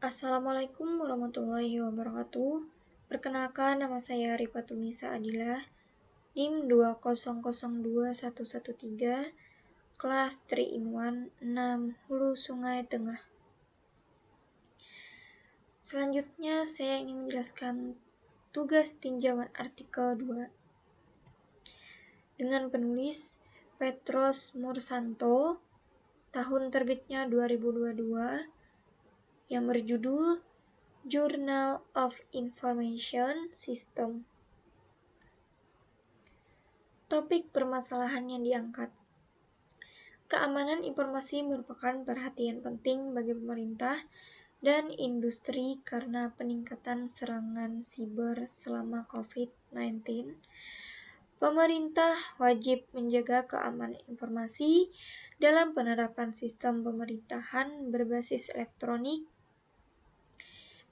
Assalamualaikum warahmatullahi wabarakatuh. Perkenalkan, nama saya Rifatunisa Adilah, NIM 2002113, kelas 3 in 1, 6, Hulu Sungai Tengah. Selanjutnya, saya ingin menjelaskan tugas tinjauan artikel 2 dengan penulis Petros Mursanto, tahun terbitnya 2022, yang berjudul Journal of Information System. Topik permasalahan yang diangkat. Keamanan informasi merupakan perhatian penting bagi pemerintah dan industri karena peningkatan serangan siber selama COVID-19. Pemerintah wajib menjaga keamanan informasi dalam penerapan sistem pemerintahan berbasis elektronik.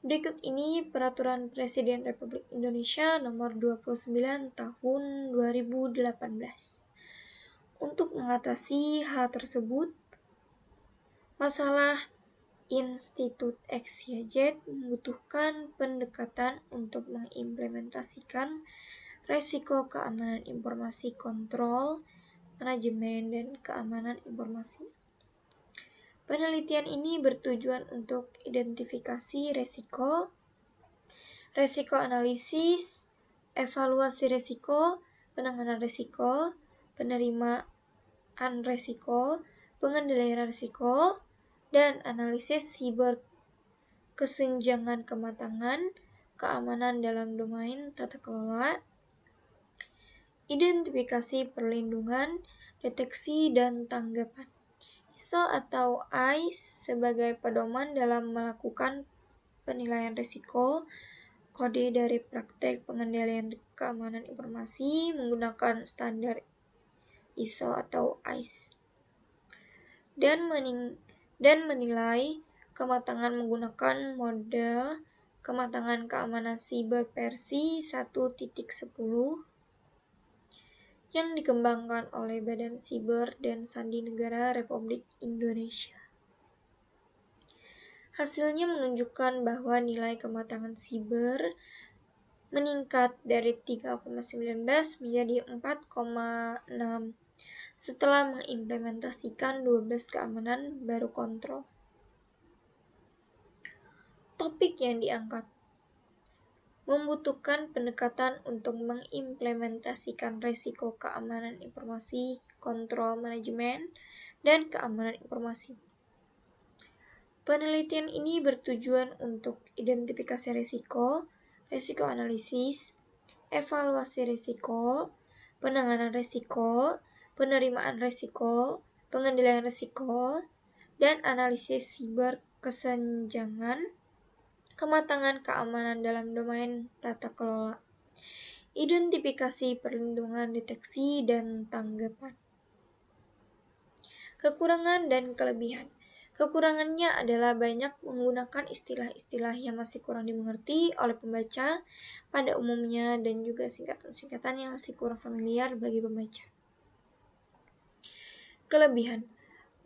Berikut ini Peraturan Presiden Republik Indonesia Nomor 29 Tahun 2018. Untuk mengatasi hal tersebut, masalah Institut XYZ membutuhkan pendekatan untuk mengimplementasikan resiko keamanan informasi, kontrol, manajemen, dan keamanan informasi. Penelitian ini bertujuan untuk identifikasi resiko analisis, evaluasi resiko, penanganan resiko, penerimaan resiko, pengendalian resiko, dan analisis siber, kesenjangan kematangan, keamanan dalam domain tata kelola, identifikasi perlindungan, deteksi, dan tanggapan. ISO atau ICE sebagai pedoman dalam melakukan penilaian risiko, kode dari praktek pengendalian keamanan informasi menggunakan standar ISO atau ICE, dan menilai kematangan menggunakan model kematangan keamanan siber versi 1.10 yang dikembangkan oleh Badan Siber dan Sandi Negara Republik Indonesia. Hasilnya menunjukkan bahwa nilai kematangan siber meningkat dari 3,19 menjadi 4,6 setelah mengimplementasikan 12 keamanan baru kontrol. Topik yang diangkat membutuhkan pendekatan untuk mengimplementasikan resiko keamanan informasi, kontrol, manajemen, dan keamanan informasi. Penelitian ini bertujuan untuk identifikasi risiko analisis, evaluasi risiko, penanganan risiko, penerimaan risiko, pengendalian risiko, dan analisis siber, kesenjangan kematangan keamanan dalam domain tata kelola, identifikasi perlindungan, deteksi, dan tanggapan. Kekurangan dan kelebihan. Kekurangannya adalah banyak menggunakan istilah-istilah yang masih kurang dimengerti oleh pembaca pada umumnya dan juga singkatan-singkatan yang masih kurang familiar bagi pembaca. Kelebihan.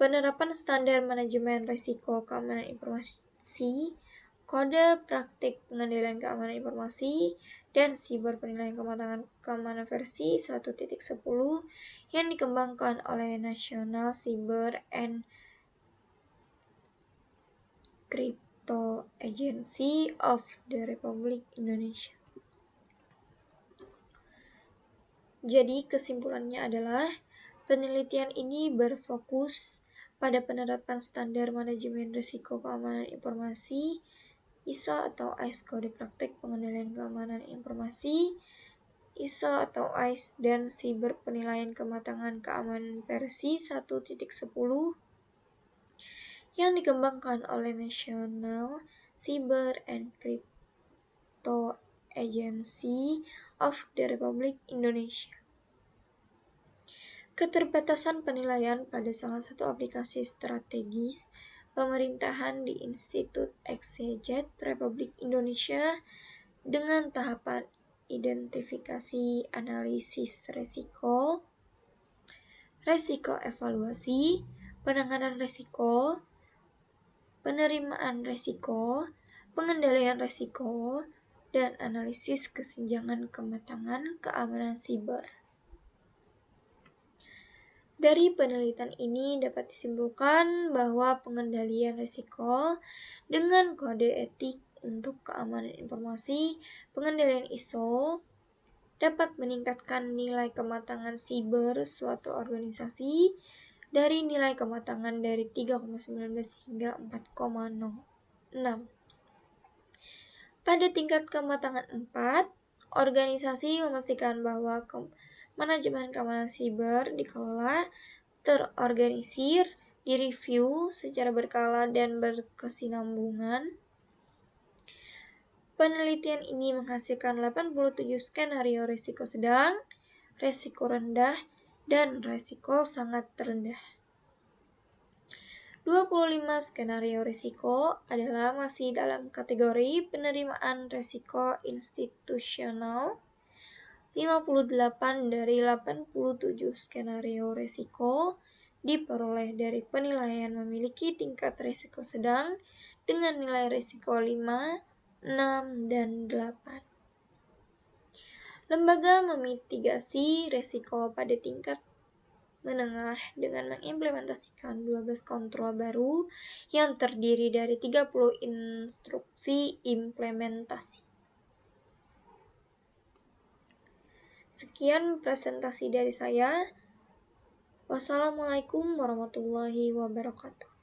Penerapan standar manajemen risiko keamanan informasi, kode praktik pengendalian keamanan informasi, dan siber penilaian kematangan keamanan versi 1.10 yang dikembangkan oleh National Cyber and Crypto Agency of the Republic Indonesia. Jadi kesimpulannya adalah penelitian ini berfokus pada penerapan standar manajemen risiko keamanan informasi ISO atau ICE, kode praktik pengendalian keamanan informasi ISO atau ICE, dan siber penilaian kematangan keamanan versi 1.10 yang dikembangkan oleh National Cyber and Crypto Agency of the Republic Indonesia. Keterbatasan penilaian pada salah satu aplikasi strategis pemerintahan di Institut XYZ Republik Indonesia dengan tahapan identifikasi analisis risiko, resiko evaluasi, penanganan risiko, penerimaan risiko, pengendalian risiko, dan analisis kesenjangan kematangan keamanan siber. Dari penelitian ini dapat disimpulkan bahwa pengendalian risiko dengan kode etik untuk keamanan informasi, pengendalian ISO, dapat meningkatkan nilai kematangan siber suatu organisasi dari nilai kematangan dari 3,19 hingga 4,06. Pada tingkat kematangan 4, organisasi memastikan bahwa manajemen keamanan siber dikelola, terorganisir, direview secara berkala dan berkesinambungan. Penelitian ini menghasilkan 87 skenario risiko sedang, risiko rendah, dan risiko sangat rendah. 25 skenario risiko adalah masih dalam kategori penerimaan risiko institusional. 58 dari 87 skenario risiko diperoleh dari penilaian memiliki tingkat risiko sedang dengan nilai risiko 5, 6, dan 8. Lembaga memitigasi risiko pada tingkat menengah dengan mengimplementasikan 12 kontrol baru yang terdiri dari 30 instruksi implementasi. Sekian presentasi dari saya. Wassalamualaikum warahmatullahi wabarakatuh.